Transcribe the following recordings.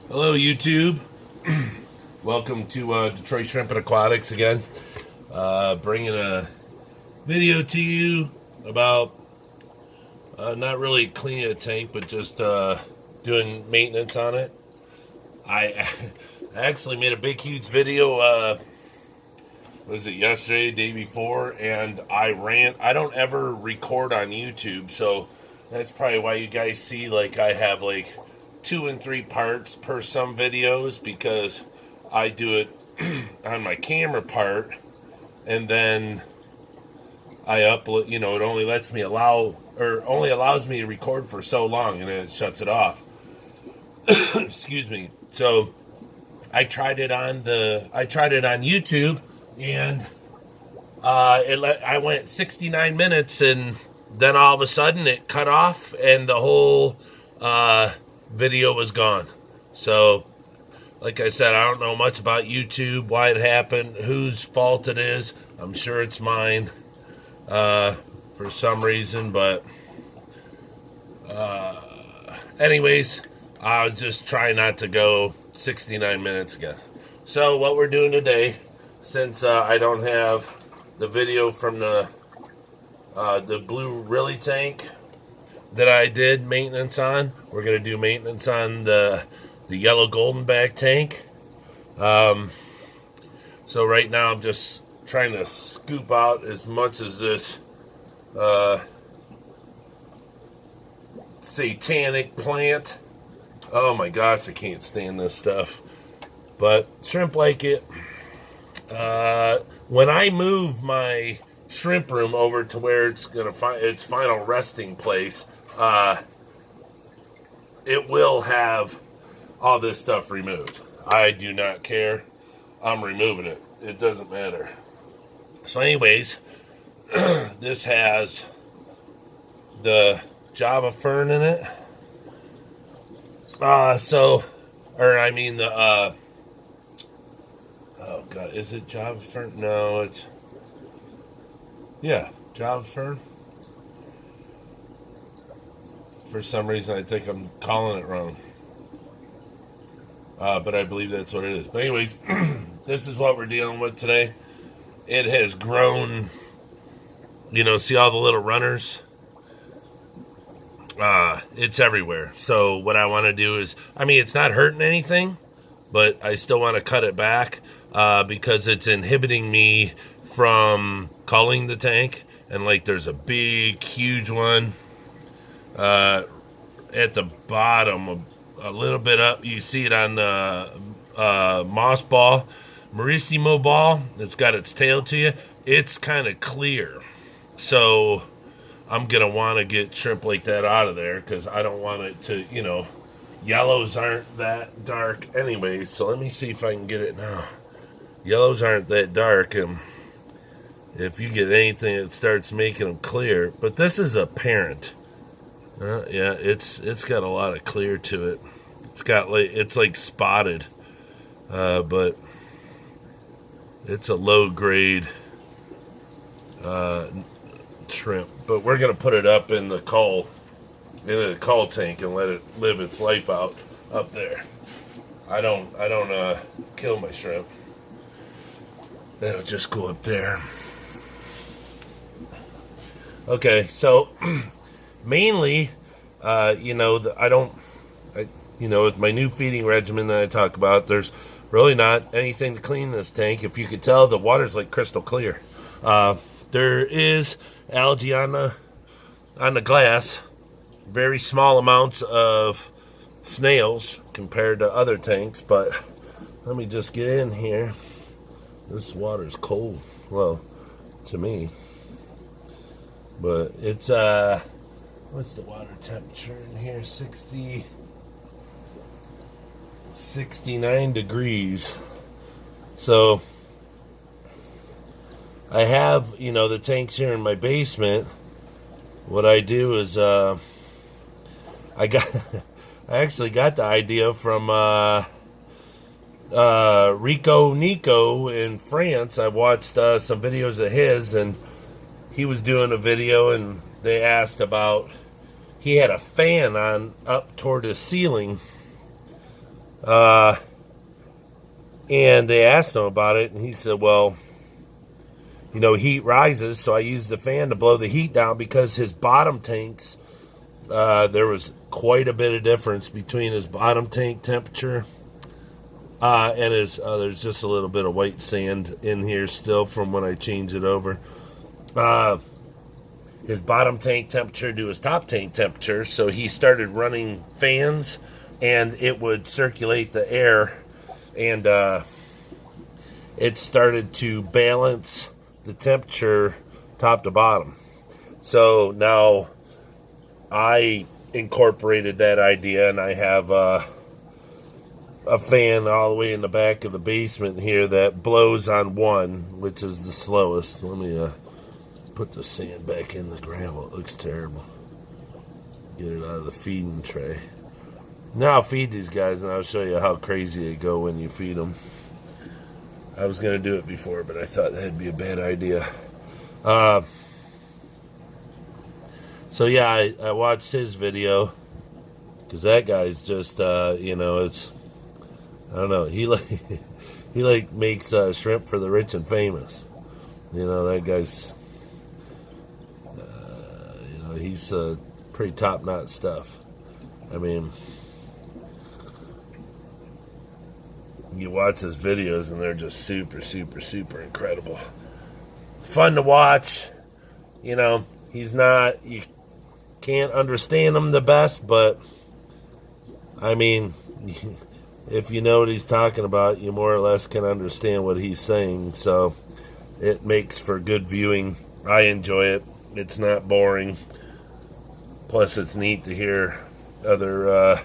Hello, YouTube. Welcome to Detroit Shrimp and Aquatics again. Bringing a video to you about not really cleaning a tank, but just doing maintenance on it. I actually made a big, huge video. Was it yesterday, day before? And I don't ever record on YouTube, so that's probably why you guys see I have 2 and 3 parts per some videos, because I do it on my camera part, and then I upload. It only only allows me to record for so long, and then it shuts it off. Excuse me. So I tried it on YouTube, and I went 69 minutes, and then all of a sudden it cut off, and the whole video was gone. So, like I said, I don't know much about YouTube, why it happened, whose fault it is. I'm sure it's mine for some reason, but anyways, I'll just try not to go 69 minutes again. So what we're doing today, since I don't have the video from the blue Really tank that I did maintenance on, we're going to do maintenance on the yellow golden back tank. So right now I'm just trying to scoop out as much as this satanic plant. Oh my gosh, I can't stand this stuff. But shrimp like it. When I move my shrimp room over to where it's gonna find its final resting place, it will have all this stuff removed. I do not care. I'm removing it. It doesn't matter. So anyways, this has the Java fern in it. Oh god, is it Java fern? No, it's Java fern. For some reason, I think I'm calling it wrong. But I believe that's what it is. But anyways, this is what we're dealing with today. It has grown, see all the little runners? It's everywhere. So what I want to do is, it's not hurting anything, but I still want to cut it back because it's inhibiting me from culling the tank. And there's a big, huge one at the bottom, a little bit up. You see it on the moss ball, Marissimo ball. It's got its tail to you. It's kind of clear. So I'm going to want to get shrimp like that out of there, because I don't want it to, yellows aren't that dark anyway. So let me see if I can get it now. Yellows aren't that dark, and if you get anything, it starts making them clear. But this is a parent. Yeah, it's got a lot of clear to it. It's like spotted, but it's a low grade shrimp. But we're gonna put it up in a cull tank and let it live its life out up there. I don't kill my shrimp. That'll just go up there. Okay, so mainly, with my new feeding regimen that I talk about, there's really not anything to clean this tank. If you could tell, the water's crystal clear. There is algae on the glass, very small amounts of snails compared to other tanks. But let me just get in here. This water's cold, well, to me. But it's what's the water temperature in here? 69 degrees. So I have, the tanks here in my basement. What I do is I actually got the idea from Rico Nico in France. I watched some videos of his, and he was doing a video, and they asked about, he had a fan on up toward his ceiling, And they asked him about it, and he said, well, you know, heat rises, so I used the fan to blow the heat down because his bottom tanks, there was quite a bit of difference between his bottom tank temperature and his, there's just a little bit of white sand in here still from when I changed it over. His bottom tank temperature to his top tank temperature, so he started running fans, and it would circulate the air, and it started to balance the temperature top to bottom. So now I incorporated that idea, and I have a fan all the way in the back of the basement here that blows on one, which is the slowest. Let me put the sand back in the gravel. It looks terrible. Get it out of the feeding tray. Now I'll feed these guys, and I'll show you how crazy they go when you feed them. I was going to do it before, but I thought that'd be a bad idea. So yeah, I watched his video, because that guy's just, you know, it's, I don't know, he like makes shrimp for the rich and famous. You know, that guy's, you know, he's pretty top-notch stuff. I mean, you watch his videos and they're just super, super, super incredible. Fun to watch. You know, he's not, you can't understand him the best, but I mean, if you know what he's talking about, you more or less can understand what he's saying. So it makes for good viewing. I enjoy it. It's not boring. Plus, it's neat to hear other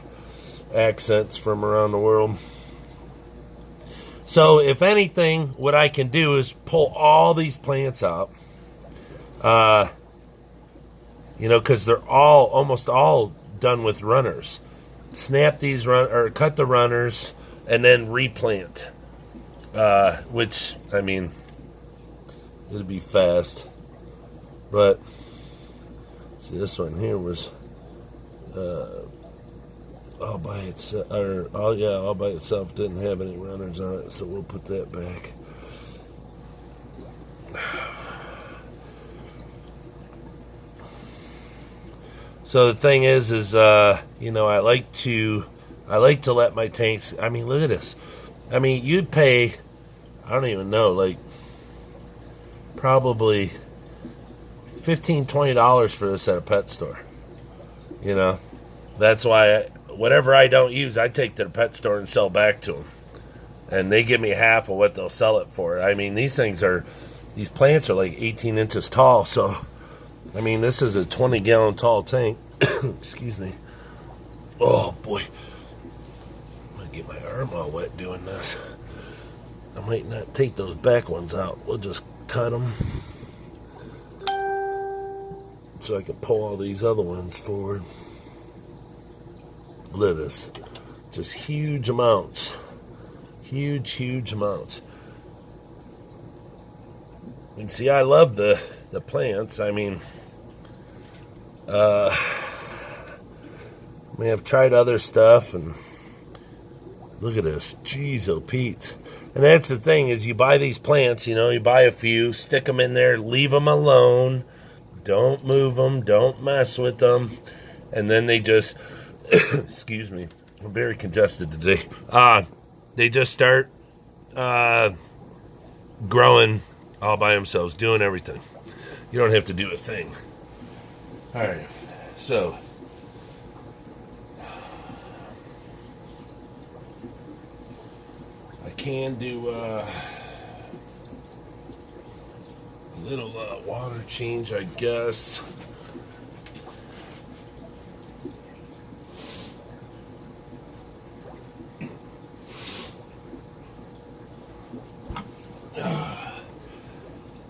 accents from around the world. So, if anything, what I can do is pull all these plants out. You know, because they're almost all done with runners. Snap these or cut the runners and then replant. Which, I mean, it'll be fast. But, see, this one here was all by itself, all by itself, didn't have any runners on it, so we'll put that back. So the thing is you know, I like to let my tanks, I mean, look at this. I mean, you'd pay, I don't even know, like, probably $15, $20 for this at a pet store. You know, that's why whatever I don't use, I take to the pet store and sell back to them. And they give me half of what they'll sell it for. I mean, these plants are like 18 inches tall, so, I mean, this is a 20-gallon tall tank. Excuse me. Oh, boy. I'm going to get my arm all wet doing this. I might not take those back ones out. We'll just cut them so I can pull all these other ones forward. Look at this. Just huge amounts. Huge, huge amounts. And see, I love the plants. I mean, I've tried other stuff, and look at this. Jeez, oh, Pete. And that's the thing, is you buy these plants, you know, you buy a few, stick them in there, leave them alone. Don't move them. Don't mess with them. And then they just, excuse me, I'm very congested today. They just start growing all by themselves, doing everything. You don't have to do a thing. All right, so I can do a little water change, I guess.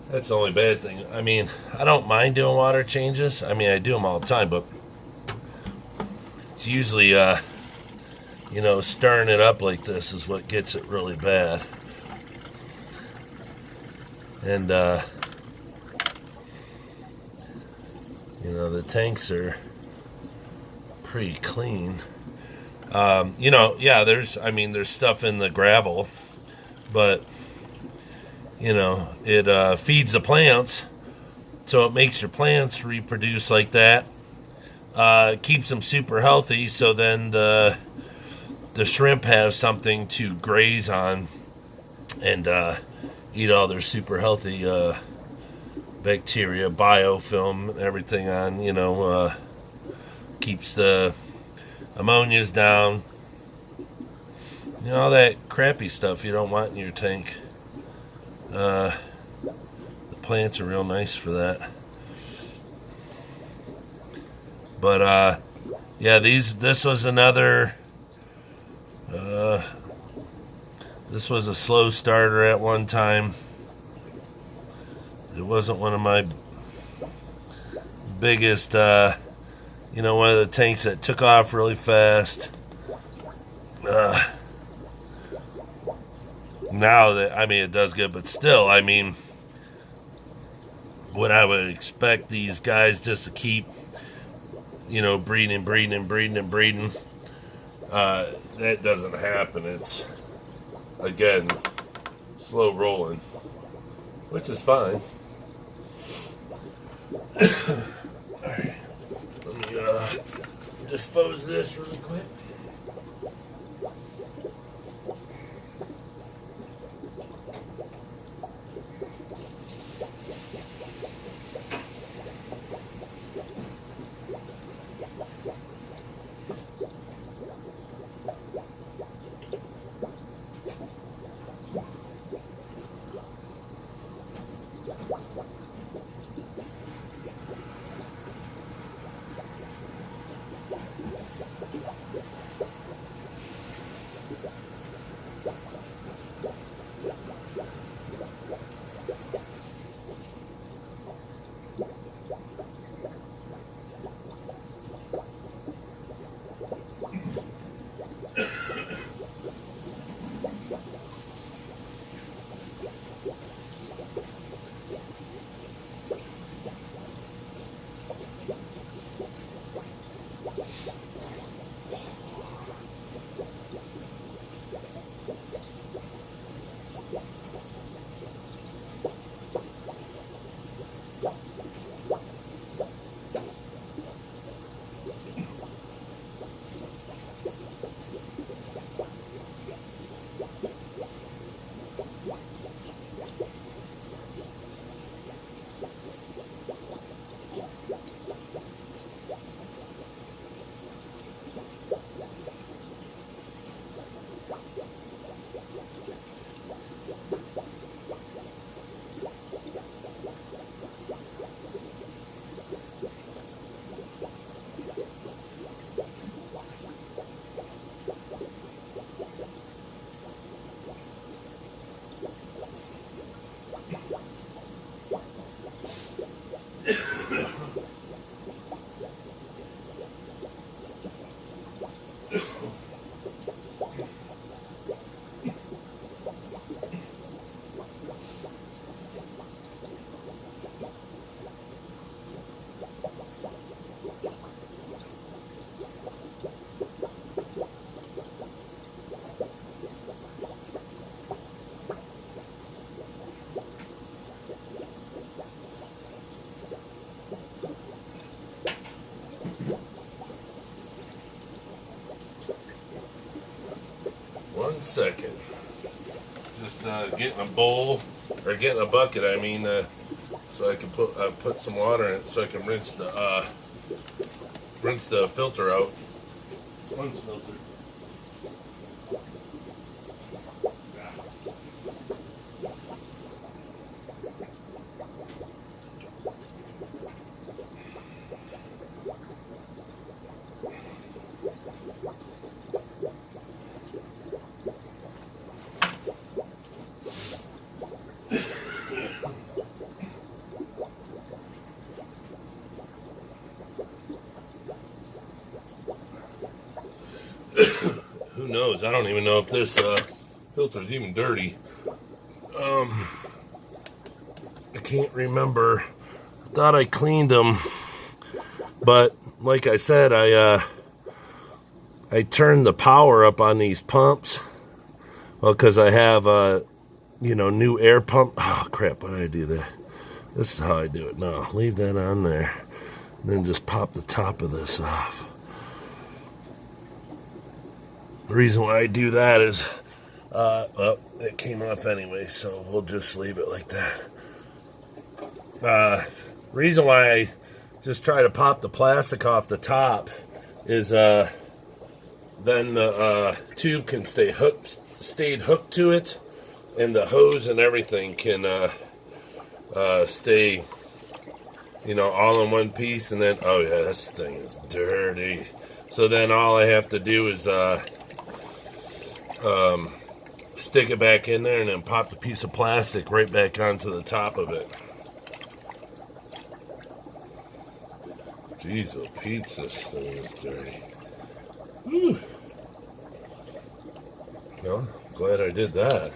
That's the only bad thing. I mean, I don't mind doing water changes. I mean, I do them all the time, but it's usually, you know, stirring it up like this is what gets it really bad. And, you know, the tanks are pretty clean. You know, yeah, there's stuff in the gravel, but, you know, it feeds the plants, so it makes your plants reproduce like that. Keeps them super healthy, so then the shrimp have something to graze on and eat all their super healthy bacteria, biofilm, everything on, you know, keeps the ammonias down. You know, all that crappy stuff you don't want in your tank. The plants are real nice for that. But, yeah, this was another, this was a slow starter at one time. It wasn't one of my biggest, you know, one of the tanks that took off really fast. Now that, I mean, it does good, but still, I mean, what I would expect these guys just to keep, you know, breeding, that doesn't happen. It's, again, slow rolling, which is fine. Alright, let me dispose this really quick. One second. Just getting a bowl, or getting a bucket, I mean, so I can put some water in it so I can rinse the filter out. Rinse filter. Who knows? I don't even know if this filter is even dirty. I can't remember. I thought I cleaned them, but like I said, I I turned the power up on these pumps. Well, because I have new air pump. Oh crap! Why did I do that? This is how I do it. No, leave that on there, and then just pop the top of this off. The reason why I do that is, well, it came off anyway, so we'll just leave it like that. Reason why I just try to pop the plastic off the top is then the tube can stayed hooked to it, and the hose and everything can stay, all in one piece. And then, oh yeah, this thing is dirty. So then all I have to do is stick it back in there and then pop the piece of plastic right back onto the top of it. Jeez, oh Pete, this thing is dirty. Whew. Well, glad I did that.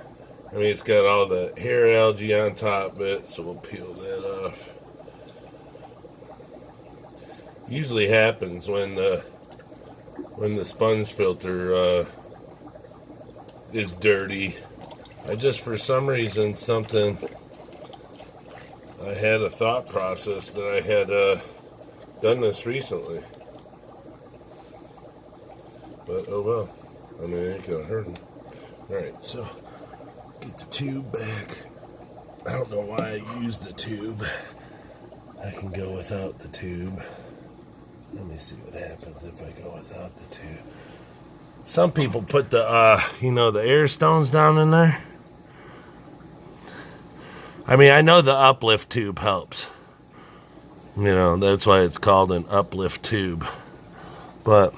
I mean, it's got all the hair algae on top of it, so we'll peel that off. Usually happens when the sponge filter is dirty. I just, for some reason, I had a thought process that I had done this recently. But, oh well. I mean, it ain't gonna hurt him. Alright, so, get the tube back. I don't know why I used the tube. I can go without the tube. Let me see what happens if I go without the tube. Some people put the, the air stones down in there. I mean, I know the uplift tube helps. That's why it's called an uplift tube. But,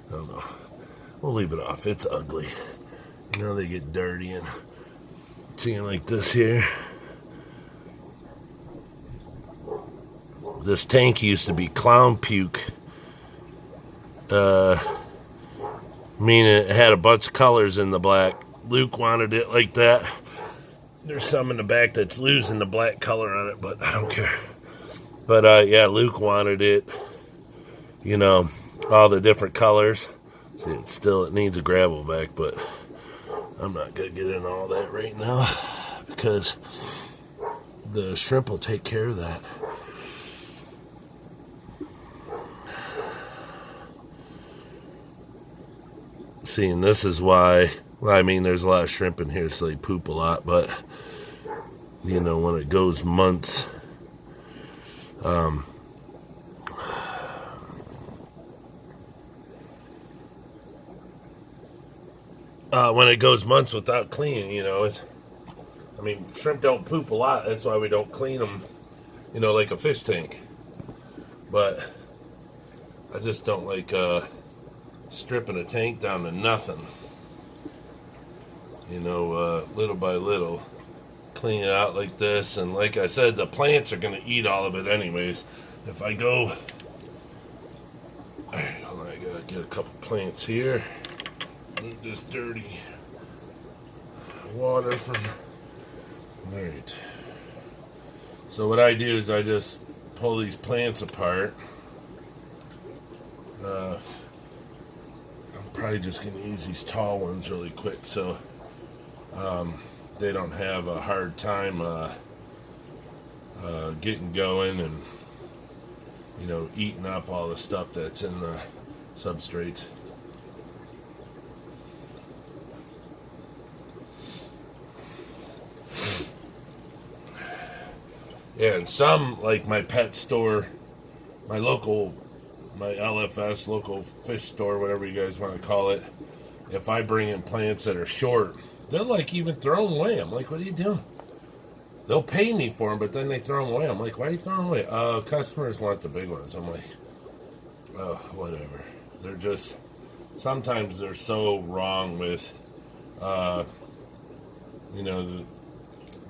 I don't know. We'll leave it off. It's ugly. They get dirty and seeing like this here. This tank used to be clown puke. Meaning it had a bunch of colors in the black. Luke wanted it like that. There's some in the back that's losing the black color on it, but I don't care. But yeah, Luke wanted it. All the different colors. See, it needs a gravel vac, but I'm not gonna get in all that right now because the shrimp will take care of that. See, and this is why, there's a lot of shrimp in here, so they poop a lot, but, when it goes months, when it goes months without cleaning, shrimp don't poop a lot, that's why we don't clean them, like a fish tank. But I just don't like, stripping a tank down to nothing. Little by little. Clean it out like this. And like I said, the plants are going to eat all of it anyways. If I go... Alright, hold on, I got to get a couple plants here. Move this dirty water from... Alright. So what I do is I just pull these plants apart. I'm probably just going to use these tall ones really quick so they don't have a hard time getting going and eating up all the stuff that's in the substrate. Yeah, and some, like my pet store, my LFS, local fish store, whatever you guys want to call it, if I bring in plants that are short, they'll even throw them away. I'm like, what are you doing? They'll pay me for them, but then they throw them away. I'm like, why are you throwing them away? Customers want the big ones. I'm like, oh, whatever. They're just, sometimes they're so wrong with,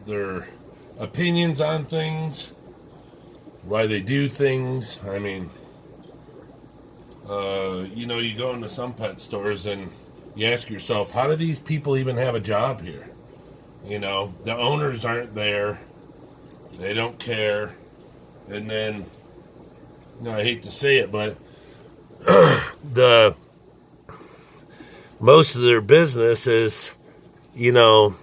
their opinions on things, why they do things. You go into some pet stores and you ask yourself, how do these people even have a job here? The owners aren't there. They don't care. And then, I hate to say it, but the most of their business is, you know,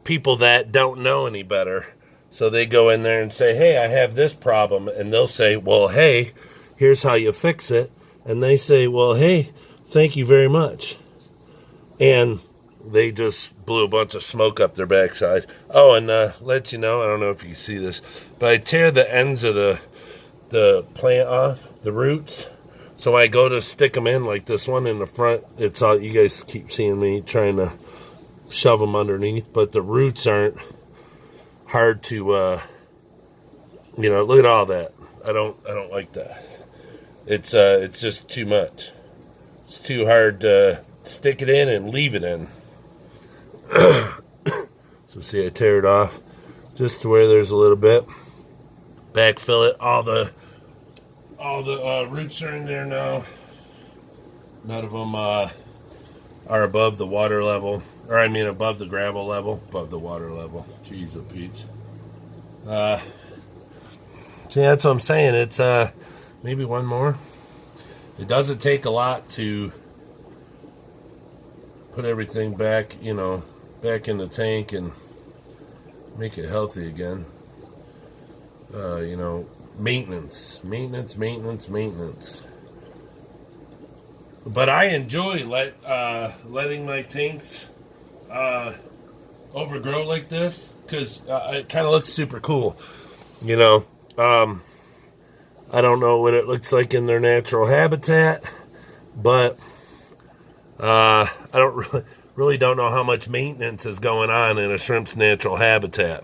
people that don't know any better. So they go in there and say, hey, I have this problem. And they'll say, well, hey, here's how you fix it. And they say, well, hey, thank you very much. And they just blew a bunch of smoke up their backside. Oh, and let you know, I don't know if you see this, but I tear the ends of the plant off, the roots. So when I go to stick them in, like this one in the front, it's all, you guys keep seeing me trying to shove them underneath, but the roots aren't hard to, you know, look at all that. I don't like that. It's just too much. It's too hard to stick it in and leave it in. So see, I tear it off just to where there's a little bit. Backfill it. All the roots are in there now. None of them are above the water level, or I mean above the gravel level, above the water level. Jeez, oh Pete. See, that's what I'm saying. It's maybe one more. It doesn't take a lot to put everything back, you know, back in the tank and make it healthy again. You know, maintenance. But I enjoy letting my tanks overgrow like this, because it kind of looks super cool. You know, I don't know what it looks like in their natural habitat, but I don't really don't know how much maintenance is going on in a shrimp's natural habitat.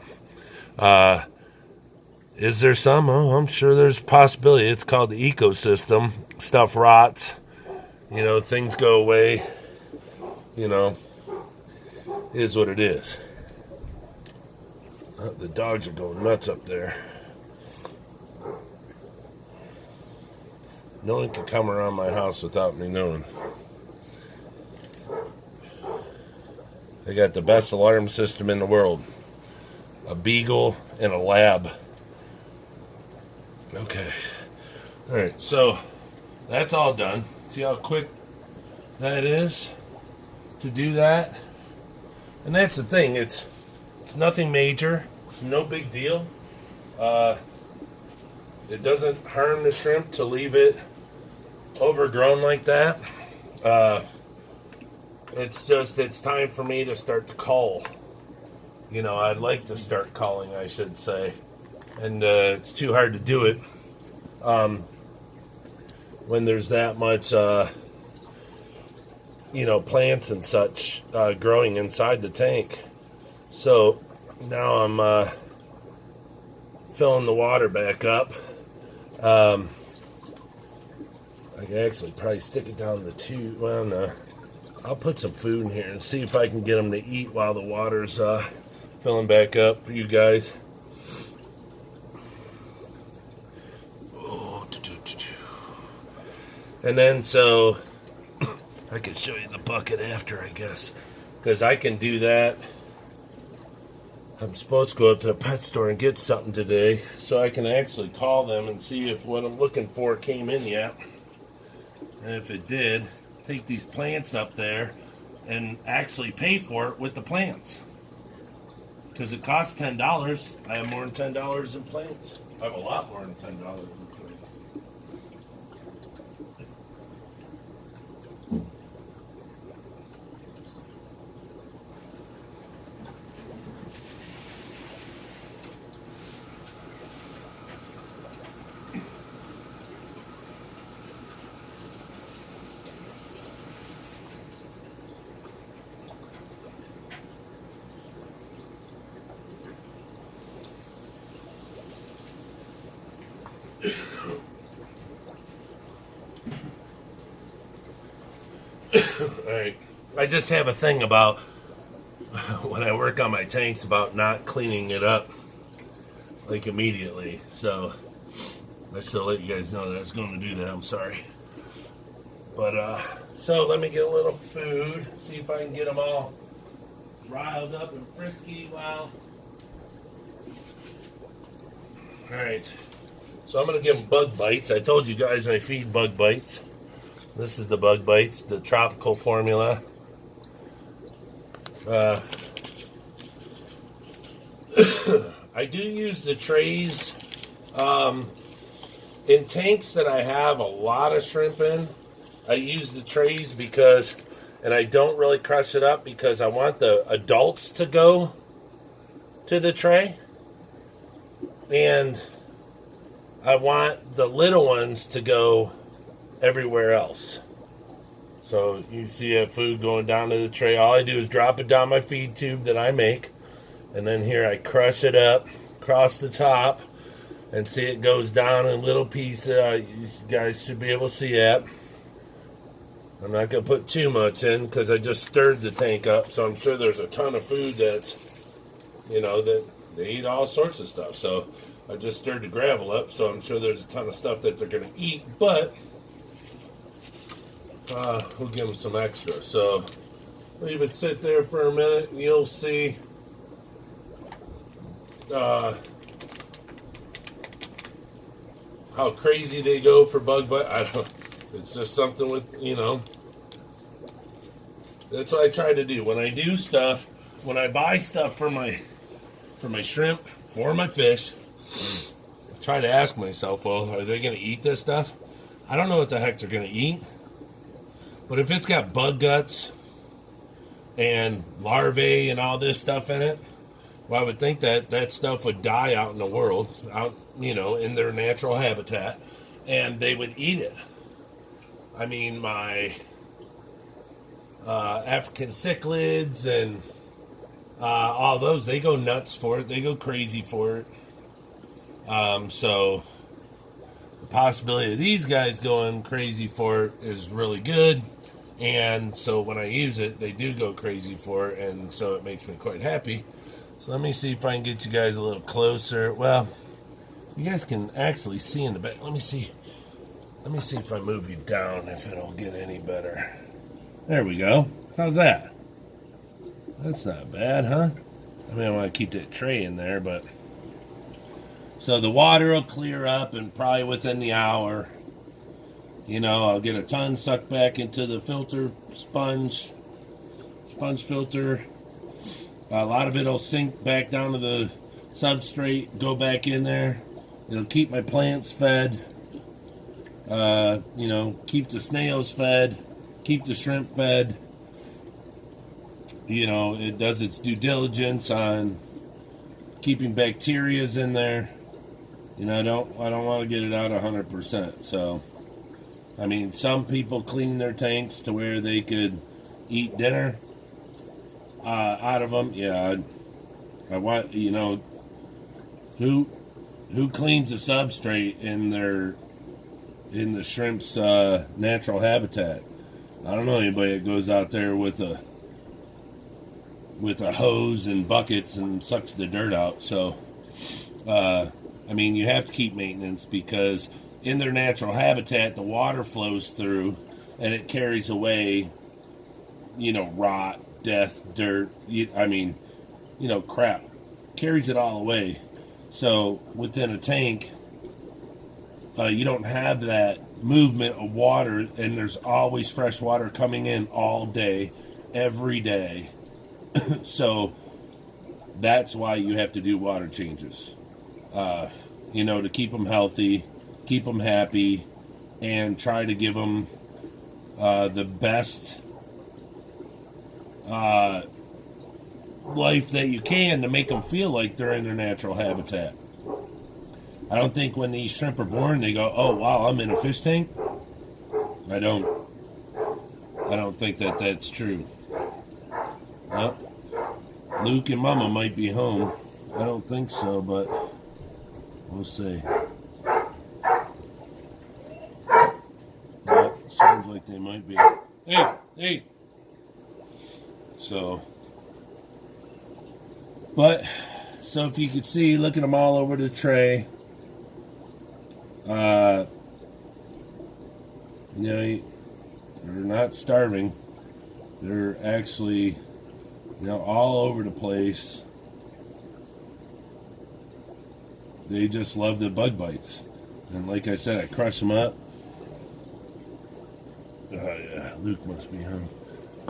Is there some? Oh, I'm sure there's a possibility. It's called the ecosystem. Stuff rots. You know, things go away. You know, is what it is. The dogs are going nuts up there. No one can come around my house without me knowing. They got the best alarm system in the world. A beagle and a lab. Okay. Alright, so that's all done. See how quick that is to do that? And that's the thing. It's nothing major. It's no big deal. It doesn't harm the shrimp to leave it overgrown like that. It's just, it's time for me to start to cull. You know, I'd like to start culling, I should say. And it's too hard to do it when there's that much, you know, plants and such growing inside the tank. So now I'm filling the water back up. I can actually probably stick it down the tube. Well, no. I'll put some food in here and see if I can get them to eat while the water's filling back up for you guys. And then, so I can show you the bucket after, I guess, because I can do that. I'm supposed to go up to a pet store and get something today, so I can actually call them and see if what I'm looking for came in yet. And if it did, take these plants up there and actually pay for it with the plants. Because it costs $10. I have more than $10 in plants. I have a lot more than $10 in plants. Alright, I just have a thing about when I work on my tanks about not cleaning it up like immediately, so I still let you guys know that I was going to do that. I'm sorry, but so let me get a little food, see if I can get them all riled up and frisky. Wow. Alright, so I'm going to give them bug bites. I told you guys I feed bug bites. This is the bug bites, the tropical formula. Uh, I do use the trays in tanks that I have a lot of shrimp in. I use the trays because, and I don't really crush it up because I want the adults to go to the tray, and I want the little ones to go everywhere else. So you see that food going down to the tray. All I do is drop it down my feed tube that I make, and then here I crush it up across the top, and see it goes down in little pieces. You guys should be able to see that. I'm not going to put too much in because I just stirred the tank up, so I'm sure there's a ton of food that's, that they eat all sorts of stuff. So I just stirred the gravel up, so I'm sure there's a ton of stuff that they're going to eat, but we'll give them some extra. So leave it sit there for a minute, and you'll see how crazy they go for bug bite. I don't. It's just something with, that's what I try to do. When I do stuff, when I buy stuff for my shrimp or my fish, I try to ask myself, well, are they going to eat this stuff? I don't know what the heck they're going to eat. But if it's got bug guts and larvae and all this stuff in it, well, I would think that stuff would die out in the world, out, in their natural habitat, and they would eat it. I mean, my African cichlids and all those, they go nuts for it. They go crazy for it. So the possibility of these guys going crazy for it is really good. And so when I use it, they do go crazy for it. And so it makes me quite happy. So let me see if I can get you guys a little closer. Well, you guys can actually see in the back. Let me see if I move you down, if it'll get any better. There we go. How's that? That's not bad, huh? I mean, I want to keep that tray in there, but... So the water will clear up, and probably within the hour, I'll get a ton sucked back into the filter sponge filter. A lot of it will sink back down to the substrate, go back in there. It'll keep my plants fed. Keep the snails fed, keep the shrimp fed. It does its due diligence on keeping bacterias in there. I don't want to get it out 100%. So, I mean, some people clean their tanks to where they could eat dinner out of them. Yeah, I want, who cleans the substrate in the shrimp's natural habitat? I don't know anybody that goes out there with a hose and buckets and sucks the dirt out. So, I mean, you have to keep maintenance because in their natural habitat, the water flows through and it carries away, rot, death, dirt. Crap. Carries it all away. So within a tank, you don't have that movement of water, and there's always fresh water coming in all day, every day. So that's why you have to do water changes, to keep them healthy, keep them happy, and try to give them the best life that you can to make them feel like they're in their natural habitat. I don't think when these shrimp are born, they go, oh, wow, I'm in a fish tank. I don't think that that's true. Well, Luke and Mama might be home. I don't think so, but we'll see. Yeah, sounds like they might be. Hey! So if you could see, look at them all over the tray. They're not starving. They're actually, all over the place. They just love the bug bites. And like I said, I crush them up. Oh yeah, Luke must be home.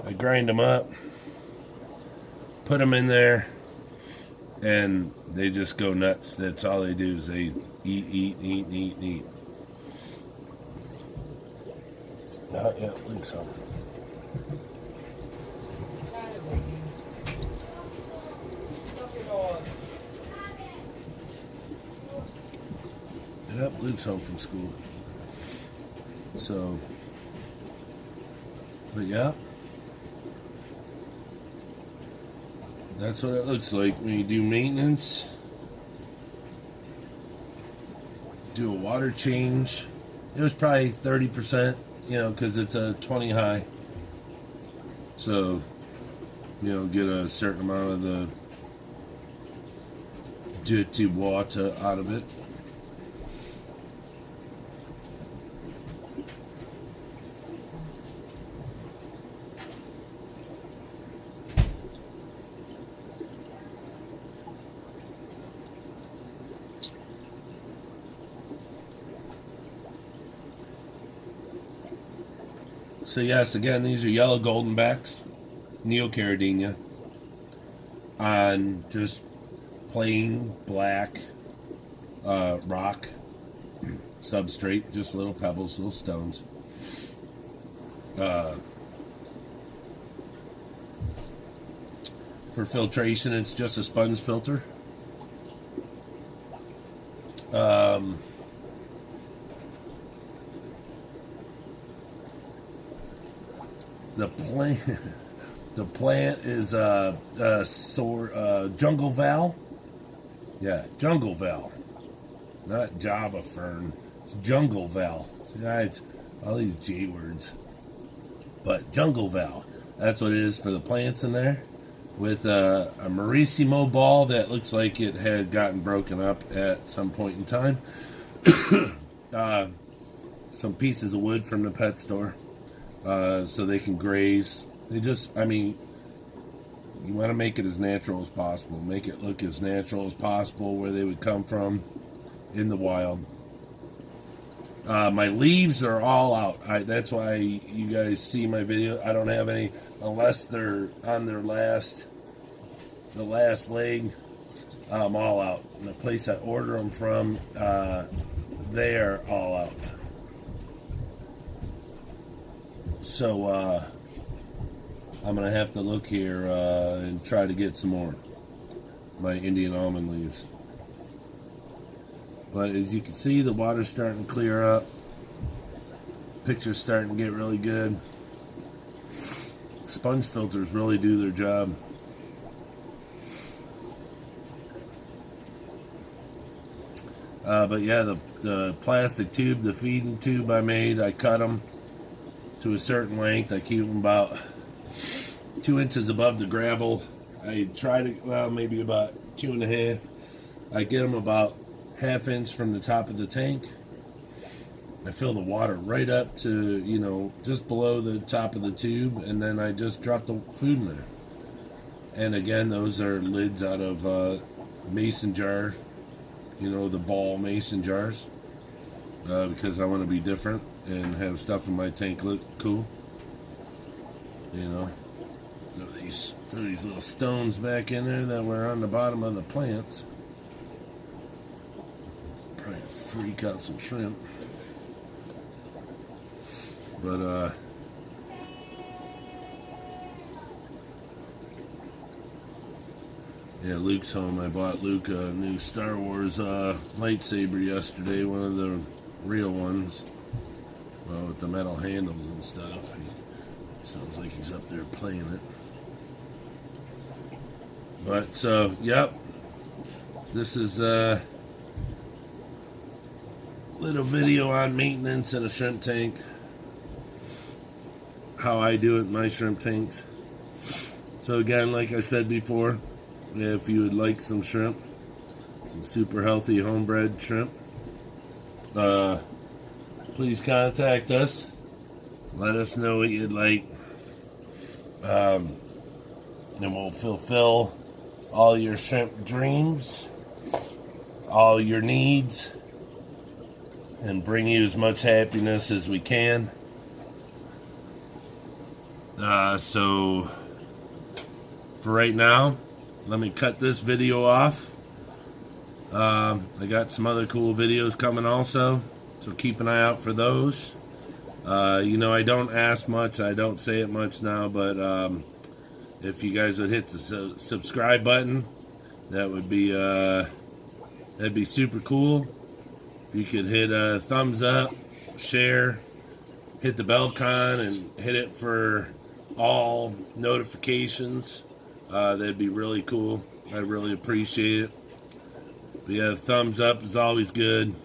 I grind them up. put them in there, and they just go nuts. That's all they do is they eat. Yeah, I think so. Yep, Luke's home from school. So, but yeah, that's what it looks like when you do maintenance. Do a water change. It was probably 30%, because it's a 20 high. So, get a certain amount of the dirty water out of it. So yes, again, these are yellow goldenbacks, neocaridina, on just plain black rock substrate, just little pebbles, little stones. For filtration, it's just a sponge filter. The plant is jungle val. Yeah, jungle val, not Java fern. It's jungle val. See, it's all these J words, but jungle val. That's what it is for the plants in there. With a Marissimo ball that looks like it had gotten broken up at some point in time. Some pieces of wood from the pet store. So they can graze. You want to make it as natural as possible. Make it look as natural as possible where they would come from in the wild. My leaves are all out. That's why you guys see my video. I don't have any, unless they're on the last leg. I'm all out. And the place I order them from, they are all out. So I'm going to have to look here and try to get some more. My Indian almond leaves. But as you can see, the water's starting to clear up. Picture's starting to get really good. Sponge filters really do their job. But yeah, the plastic tube, the feeding tube I made, I cut them to a certain length. I keep them about 2 inches above the gravel. I try to, maybe about 2.5. I get them about 1/2 inch from the top of the tank. I fill the water right up to, just below the top of the tube, and then I just drop the food in there. And again, those are lids out of mason jar, the ball mason jars, because I want to be different and have stuff in my tank look cool. Throw these little stones back in there that were on the bottom of the plants. Probably freak out some shrimp. But yeah, Luke's home. I bought Luke a new Star Wars lightsaber yesterday, one of the real ones. Well, with the metal handles and stuff. He sounds like he's up there playing it. But, so, yep. This is a little video on maintenance in a shrimp tank. How I do it in my shrimp tanks. So again, like I said before, if you would like some shrimp, some super healthy homebred shrimp, please contact us. Let us know what you'd like. And we'll fulfill all your shrimp dreams, all your needs, and bring you as much happiness as we can. So for right now, let me cut this video off. I got some other cool videos coming also, so keep an eye out for those. You know, I don't ask much, I don't say it much now, but if you guys would hit the subscribe button, that would be that'd be super cool. You could hit a thumbs up, share, hit the bell icon, and hit it for all notifications. That'd be really cool. I really appreciate it. But yeah, thumbs up is always good.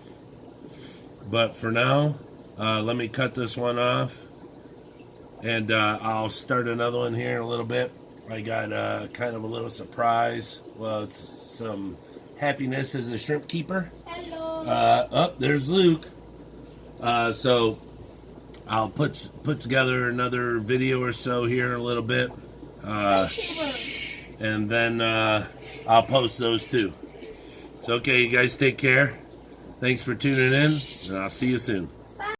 But for now, let me cut this one off, and I'll start another one here in a little bit. I got kind of a little surprise. Well, it's some happiness as a shrimp keeper. Hello. There's Luke. So I'll put together another video or so here in a little bit, and then I'll post those too. So okay, you guys take care. Thanks for tuning in, and I'll see you soon.